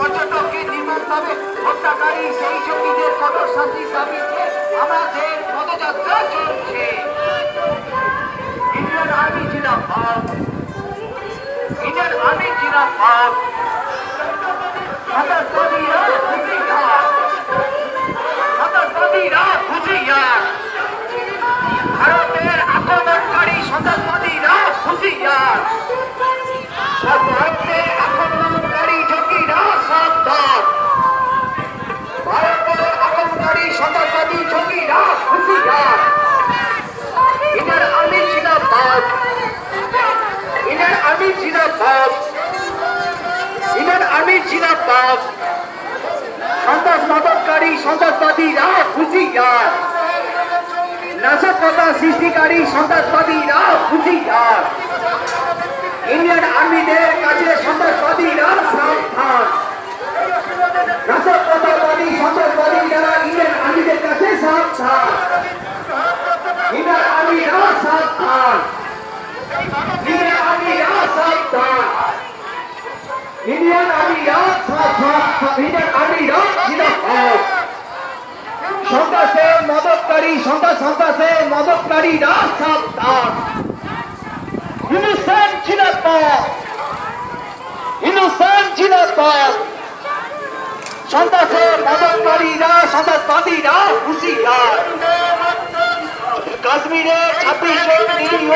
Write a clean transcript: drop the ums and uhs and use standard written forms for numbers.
পর্যটককে নির্মমভাবে হত্যাকারী সেই জঙ্গিদের কঠোর শাস্তির দাবিতে আমাদের পদযাত্রা চলছে। ইন্ডিয়ান আর্মি জিন্দাবাদ, ইন্ডিয়ান আর্মি জিন্দাবাদ, সন্ত্রাসবাদীরা হুঁশিয়ার, সন্ত্রাসবাদীরা হুঁশিয়ার, ভারতের আক্রমণকারী সন্ত্রাসবাদীরা হুঁশিয়ার, ভারতের আক্রমণকারী জঙ্গিরা সাবধান, ভারতের আক্রমণকারী সন্ত্রাসবাদী জঙ্গিরা হুঁশিয়ার। ইন্ডিয়ান আর্মি জিন্দাবাদ, ইন্ডিয়ান আর্মি জিন্দাবাদ, ইন্ডিয়ান আর্মি জিন্দাবাদ, সন্ত্রাসবাদকারী সন্ত্রাসবাদীরা হুঁশিয়ার, নাশকতা সৃষ্টিকারী সন্ত্রাসবাদীরা হুঁশিয়ার। ইন্ডিয়ান আর্মিদের কাছে সন্ত্রাসবাদীরা সাবধান, নাশকতাবাদী সন্ত্রাসবাদী যারা ইন্ডিয়ান আর্মিদের কাছে সাবধান, ইন্ডিয়ান আর্মিরা সাবধান, ইন্ডিয়ান আর্মিরা সাবধান, ইন্ডিয়ান আর্মিরা সাবধান, ইন্ডিয়ান আর্মিরা জিন্দাবাদ। সন্ত্রাসের মদতকারী সন্ত্রাসের মদতকারীরা সাবধান, ইনোসেন্ট জিন্দাবাদ, ইনোসেন্ট জিন্দাবাদ। সন্ত্রাসের মদতকারীরা সন্ত্রাসবাদীরা হুঁশিয়ার। কাশ্মীরে 26 জন নিরীহ